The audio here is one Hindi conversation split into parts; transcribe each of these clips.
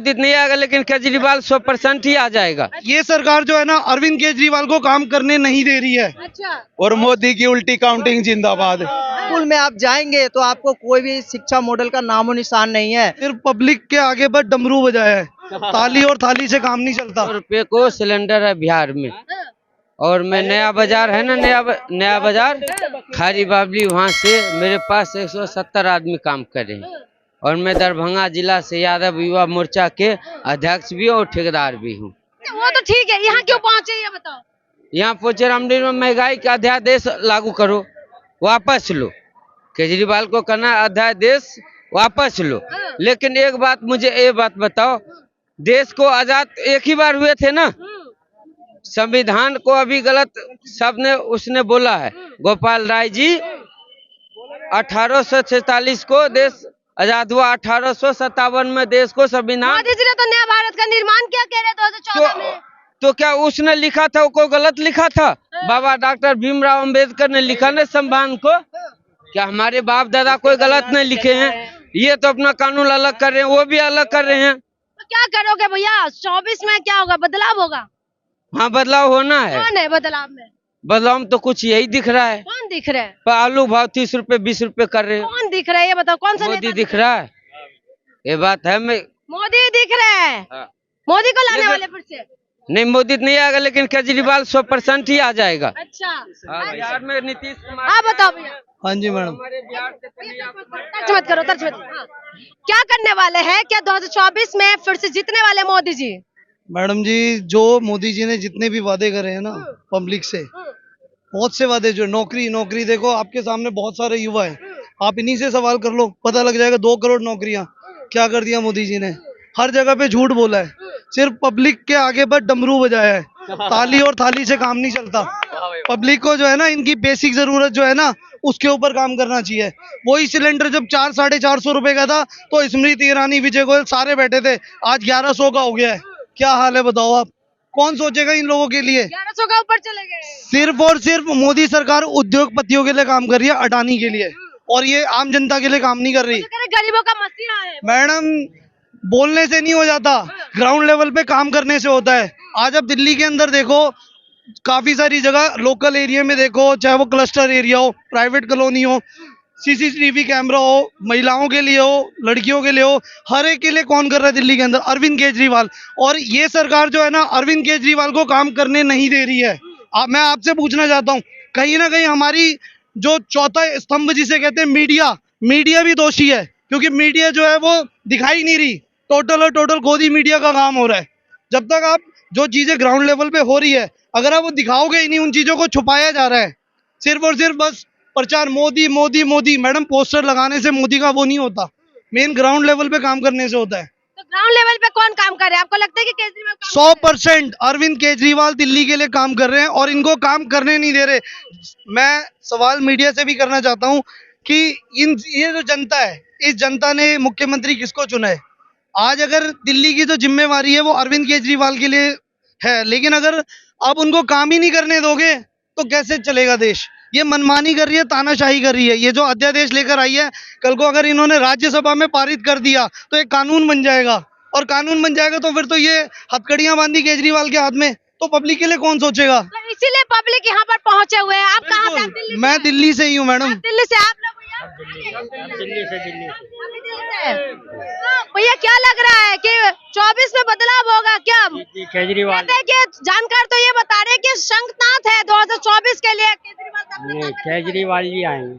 मोदी नहीं आएगा, लेकिन केजरीवाल 100% ही आ जाएगा। ये सरकार जो है ना अरविंद केजरीवाल को काम करने नहीं दे रही है। अच्छा। और मोदी की उल्टी काउंटिंग जिंदाबाद। स्कूल में आप जाएंगे तो आपको कोई भी शिक्षा मॉडल का नामो निशान नहीं है। सिर्फ पब्लिक के आगे बस डमरू बजाया है, ताली और थाली से काम नहीं चलता। 100 रुपये को सिलेंडर है बिहार में। और मैं नया बाजार है ना, नया बाजार खारी बाबली, वहाँ से मेरे पास 170 आदमी काम कर रहे हैं। और मैं दरभंगा जिला से यादव युवा मोर्चा के अध्यक्ष भी और ठेकेदार भी हूँ। वो तो ठीक है, यहाँ क्यों पहुँचे ये बताओ। यहाँ पहुंचे रामडीन में महंगाई का अध्यादेश लागू करो, वापस लो। केजरीवाल को करना अध्यादेश वापस लो। लेकिन एक बात मुझे ये बात बताओ, देश को आजाद एक ही बार हुए थे ना, संविधान को अभी गलत सबने उसने बोला है। गोपाल राय जी 1846 को देश आजाद हुआ, 1857 में देश को संविधान। मोदी जी ने तो नया भारत का निर्माण किया कह रहे 2014 में। तो क्या उसने लिखा था, वो गलत लिखा था? बाबा डॉक्टर भीमराव अंबेडकर ने लिखा ना संविधान को, क्या हमारे बाप दादा कोई गलत नहीं लिखे हैं? ये तो अपना कानून अलग कर रहे हैं, वो भी अलग कर रहे हैं। तो क्या करोगे भैया 24 में, क्या होगा, बदलाव होगा? हाँ, बदलाव होना है। कौन है बदलाव में? बदलाव में तो कुछ यही दिख रहा है। कौन दिख रहा है? पर आलू भाव 30 रुपए 20 रुपए कर रहे हैं। कौन दिख रहा है ये बताओ, कौन सा मोदी नेता दिख रहा है, ये बात है। मैं मोदी दिख रहा है। हाँ। मोदी को लाने वाले फिर से? नहीं, मोदी नहीं आएगा, लेकिन केजरीवाल 100% ही आ जाएगा। अच्छा, बिहार में नीतीश कुमार। आप बताओ भैया। हाँ जी मैडम। तर्ज मत करो, तर्ज मत करो। हाँ। क्या करने वाले हैं? क्या 2024 में फिर से जीतने वाले मोदी जी? मैडम जी, जो मोदी जी ने जितने भी वादे करे हैं ना पब्लिक से, बहुत से वादे, जो नौकरी देखो आपके सामने बहुत सारे युवा हैं, आप इन्हीं से सवाल कर लो, पता लग जाएगा। 2 करोड़ नौकरियां क्या कर दिया मोदी जी ने। हर जगह पे झूठ बोला है, सिर्फ पब्लिक के आगे बस डमरू बजाया है, ताली और थाली से काम नहीं चलता। पब्लिक को जो है ना इनकी बेसिक जरूरत जो है ना उसके ऊपर काम करना चाहिए। वही सिलेंडर जब 400-450 रुपए का था तो स्मृति ईरानी, विजय गोयल सारे बैठे थे, आज 1100 का हो गया है। क्या हाल है बताओ आप? कौन सोचेगा इन लोगों के लिए? 1100 का ऊपर चले गए। सिर्फ और सिर्फ मोदी सरकार उद्योगपतियों के लिए काम कर रही है, अडानी के लिए, और ये आम जनता के लिए काम नहीं कर रही। गरीबों का मसीहा है। मैडम, बोलने से नहीं हो जाता, ग्राउंड लेवल पे काम करने से होता है। आज आप दिल्ली के अंदर देखो, काफी सारी जगह लोकल एरिया में देखो, चाहे वो क्लस्टर एरिया हो, प्राइवेट कॉलोनी हो, सीसीटीवी कैमरा हो, महिलाओं के लिए हो, लड़कियों के लिए हो, हर एक के लिए कौन कर रहा है दिल्ली के अंदर? अरविंद केजरीवाल। और ये सरकार जो है ना अरविंद केजरीवाल को काम करने नहीं दे रही है। मैं आपसे पूछना चाहता हूँ, कहीं ना कहीं हमारी जो चौथा स्तंभ जिसे कहते हैं मीडिया भी दोषी है, क्योंकि मीडिया जो है वो दिखाई नहीं रही। टोटल और टोटल गोदी मीडिया का काम हो रहा है। जब तक आप जो चीजें ग्राउंड लेवल पे हो रही है, अगर आप वो दिखाओगे ही नहीं, उन चीजों को छुपाया जा रहा है। सिर्फ और सिर्फ बस प्रचार मोदी मोदी मोदी। मैडम, पोस्टर लगाने से मोदी का वो नहीं होता, मेन ग्राउंड लेवल पे काम करने से होता है। तो ग्राउंड लेवल पे कौन काम कर रहा है? आपको लगता है कि केजरीवाल 100% अरविंद केजरीवाल दिल्ली के लिए काम कर रहे हैं और इनको काम करने नहीं दे रहे। मैं सवाल मीडिया से भी करना चाहता हूँ कि ये जो जनता है, इस जनता ने मुख्यमंत्री किसको चुना है? आज अगर दिल्ली की जो जिम्मेवारी है वो अरविंद केजरीवाल के लिए है, लेकिन अगर आप उनको काम ही नहीं करने दोगे तो कैसे चलेगा देश? ये मनमानी कर रही है, तानाशाही कर रही है। ये जो अध्यादेश लेकर आई है, कल को अगर इन्होंने राज्यसभा में पारित कर दिया तो एक कानून बन जाएगा, और कानून बन जाएगा तो फिर तो ये हथकड़ियां बांधी केजरीवाल के हाथ में, तो पब्लिक के लिए कौन सोचेगा? तो इसीलिए पब्लिक यहाँ पर पहुँचे हुए हैं। आप कहाँ से? दिल्ली से? मैं दिल्ली से ही हूँ मैडम। दिल्ली से? आप लोग दिल्ली से। भैया क्या लग रहा है कि 24 में बदलाव होगा क्या? केजरीवाल कहते हैं कि जानकार तो ये बता रहे हैं कि शंखनाद है 2024 के लिए केजरीवाल का। नहीं, केजरीवाल जी आएंगे।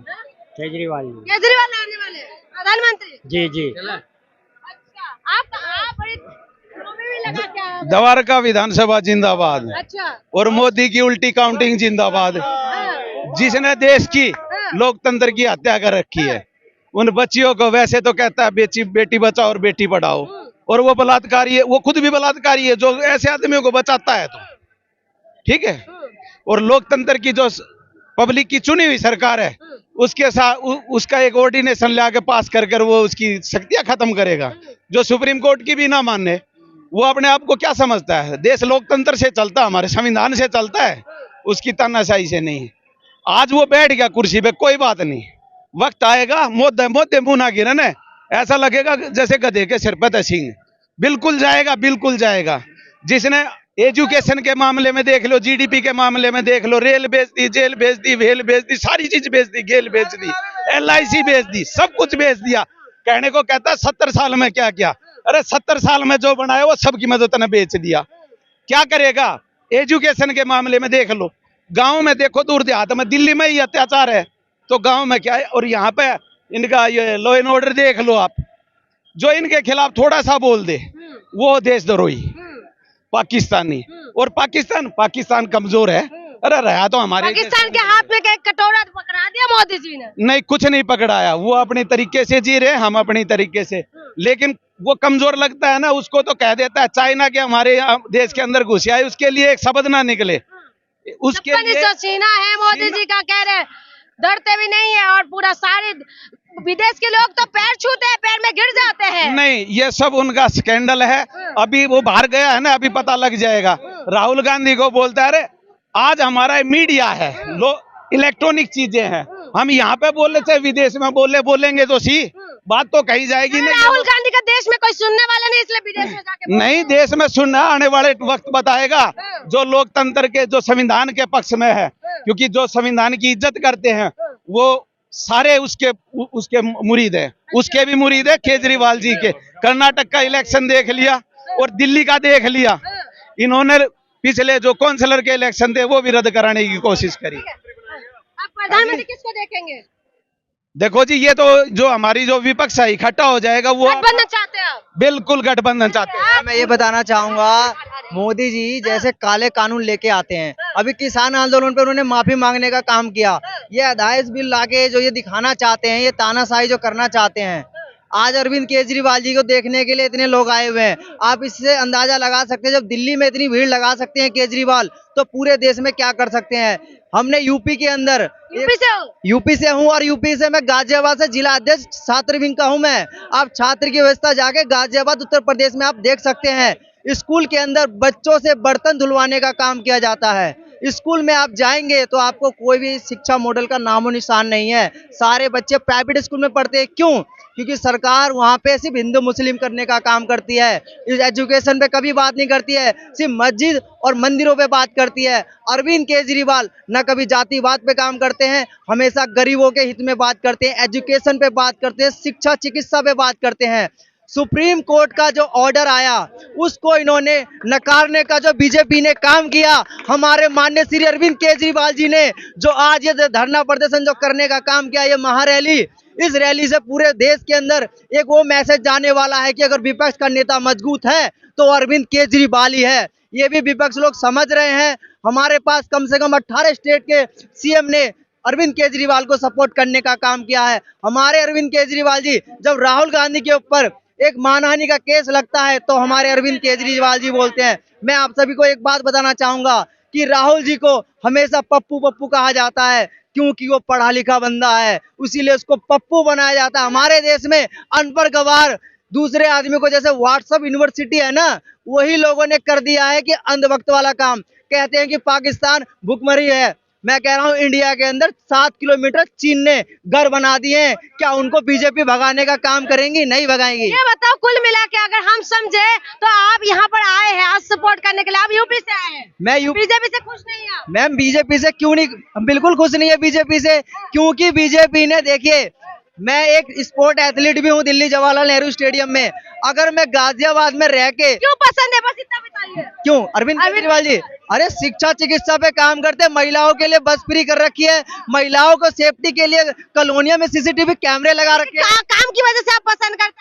केजरीवाल आने वाले प्रधानमंत्री। जी। अच्छा, आप बड़ी भी लगा क्या? द्वारका विधानसभा जिंदाबाद। अच्छा। और मोदी की उल्टी काउंटिंग जिंदाबाद। जिसने देश की लोकतंत्र की हत्या कर रखी है, उन बच्चियों को वैसे तो कहता है बेटी बचाओ और बेटी पढ़ाओ, और वो बलात्कारी है, वो खुद भी बलात्कारी है जो ऐसे आदमियों को बचाता है। तो ठीक है, और लोकतंत्र की जो पब्लिक की चुनी हुई सरकार है, उसके साथ उसका एक ऑर्डिनेशन ले आके पास कर वो उसकी शक्तियां खत्म करेगा। जो सुप्रीम कोर्ट की भी ना माने, वो अपने आप को क्या समझता है? देश लोकतंत्र से चलता, हमारे संविधान से चलता है, उसकी तानाशाही से नहीं। आज वो बैठ गया कुर्सी पे, कोई बात नहीं, वक्त आएगा मोदे मुंह ना गिरने, ऐसा लगेगा जैसे गधे के सिर पर सिंह। बिल्कुल जाएगा, बिल्कुल जाएगा। जिसने एजुकेशन के मामले में देख लो, जीडीपी के मामले में देख लो, रेल बेच दी, जेल बेच दी, वेल बेच दी, सारी चीज बेच दी, गेल बेच दी, LIC बेच दी, सब कुछ बेच दिया। कहने को कहता है 70 साल में क्या किया। अरे 70 साल में जो बनाया वो सबकी मदद ने बेच दिया। क्या करेगा? एजुकेशन के मामले में देख लो, गांव में देखो, दूर देहात में, दिल्ली में ही अत्याचार है तो गांव में क्या है। और यहाँ पे इनका ये लॉ एंड ऑर्डर देख लो आप, जो इनके खिलाफ थोड़ा सा बोल दे वो देशद्रोही पाकिस्तानी। और पाकिस्तान कमजोर है। अरे रहा तो हमारे पाकिस्तान के हाथ में एक कटोरा पकड़ा दिया मोदी जी ने। नहीं, कुछ नहीं पकड़ाया। वो अपनी तरीके से जी रहे, हम अपनी तरीके से। लेकिन वो कमजोर लगता है ना, उसको तो कह देता है चाइना के हमारे देश के अंदर घुस आए, उसके लिए एक शब्द ना निकले। उसके लिए सीना है मोदी जी का, कह रहे डरते भी नहीं है। और पूरा सारे विदेश के लोग तो पैर छूते हैं, पैर में गिर जाते हैं। नहीं, ये सब उनका स्कैंडल है। अभी वो बाहर गया है ना, अभी पता लग जाएगा। राहुल गांधी को बोलता है, अरे आज हमारा मीडिया है, इलेक्ट्रॉनिक चीजें हैं, हम यहाँ पे बोले चाहे विदेश में बोलेंगे तो सी बात तो कही जाएगी। नहीं, राहुल गांधी का देश में कोई सुनने वाला नहीं, इसलिए विदेश में जाके नहीं, देश में सुनना आने वाले वक्त बताएगा। जो लोकतंत्र के, जो संविधान के पक्ष में है, क्योंकि जो संविधान की इज्जत करते हैं वो सारे उसके मुरीद है। उसके भी मुरीद है केजरीवाल जी के। कर्नाटक का इलेक्शन देख लिया और दिल्ली का देख लिया। इन्होंने पिछले जो काउंसिलर के इलेक्शन थे वो भी रद्द कराने की कोशिश करी। आप प्रधानमंत्री किसको देखेंगे? देखो जी, ये तो जो हमारी जो विपक्ष है इकट्ठा हो जाएगा, वो गठबंधन चाहते हैं आप? बिल्कुल गठबंधन चाहते हैं। मैं ये बताना चाहूंगा, मोदी जी जैसे काले कानून लेके आते हैं, अभी किसान आंदोलन पे उन्होंने माफी मांगने का काम किया। ये अदायस बिल लाके जो ये दिखाना चाहते हैं, ये तानाशाही जो करना चाहते हैं, आज अरविंद केजरीवाल जी को देखने के लिए इतने लोग आए हुए हैं। आप इससे अंदाजा लगा सकते हैं, जब दिल्ली में इतनी भीड़ लगा सकते हैं केजरीवाल, तो पूरे देश में क्या कर सकते हैं। हमने यूपी के अंदर, यूपी से हूँ और यूपी से मैं गाजियाबाद से जिला अध्यक्ष छात्र विंग का हूँ मैं। आप छात्र की व्यवस्था जाके गाजियाबाद उत्तर प्रदेश में आप देख सकते हैं, स्कूल के अंदर बच्चों से बर्तन धुलवाने का काम किया जाता है। स्कूल में आप जाएंगे तो आपको कोई भी शिक्षा मॉडल का नामो निशान नहीं है। सारे बच्चे प्राइवेट स्कूल में पढ़ते हैं। क्यों? क्योंकि सरकार वहाँ पे सिर्फ हिंदू मुस्लिम करने का काम करती है। इस एजुकेशन पे कभी बात नहीं करती है, सिर्फ मस्जिद और मंदिरों पे बात करती है। अरविंद केजरीवाल न कभी जातिवाद पे काम करते हैं, हमेशा गरीबों के हित में बात करते हैं, एजुकेशन पे बात करते हैं, शिक्षा चिकित्सा पे बात करते हैं। सुप्रीम कोर्ट का जो ऑर्डर आया उसको इन्होंने नकारने का जो बीजेपी ने काम किया, हमारे माननीय श्री अरविंद केजरीवाल जी ने जो आज ये धरना प्रदर्शन जो करने का काम किया, ये महारैली, इस रैली से पूरे देश के अंदर एक वो मैसेज जाने वाला है कि अगर विपक्ष का नेता मजबूत है तो अरविंद केजरीवाल ही है। ये भी विपक्ष लोग समझ रहे हैं। हमारे पास कम से कम 18 स्टेट के सीएम ने अरविंद केजरीवाल को सपोर्ट करने का काम किया है। हमारे अरविंद केजरीवाल जी, जब राहुल गांधी के ऊपर एक मानहानि का केस लगता है तो हमारे अरविंद केजरीवाल जी बोलते हैं। मैं आप सभी को एक बात बताना चाहूंगा कि राहुल जी को हमेशा पप्पू पप्पू कहा जाता है, क्योंकि वो पढ़ा लिखा बंदा है, इसीलिए उसको पप्पू बनाया जाता है। हमारे देश में अनपढ़ गवार दूसरे आदमी को, जैसे व्हाट्सएप यूनिवर्सिटी है ना, वही लोगों ने कर दिया है कि अंधभक्त वाला काम। कहते हैं कि पाकिस्तान भुखमरी है। मैं कह रहा हूँ इंडिया के अंदर 7 किलोमीटर चीन ने घर बना दिए हैं। क्या उनको बीजेपी भगाने का काम करेंगी? नहीं भगाएंगी। ये बताओ, कुल मिला के अगर हम समझे तो आप यहाँ पर आए हैं आज सपोर्ट करने के लिए, आप यूपी से आए हैं। मैं बीजेपी से खुश नहीं है? मैम बीजेपी से क्यों नहीं, बिल्कुल खुश नहीं है बीजेपी से, क्योंकि बीजेपी ने, देखिए मैं एक स्पोर्ट एथलीट भी हूँ दिल्ली जवाहरलाल नेहरू स्टेडियम में। अगर मैं गाजियाबाद में रह के, क्यों पसंद है, बस इतना बताइए। क्यों? अरविंद केजरीवाल जी, अरे शिक्षा चिकित्सा पे काम करते हैं, महिलाओं के लिए बस फ्री कर रखी है, महिलाओं को सेफ्टी के लिए कॉलोनियों में CCTV कैमरे लगा रखे हैं। काम की वजह से आप पसंद करते हैं?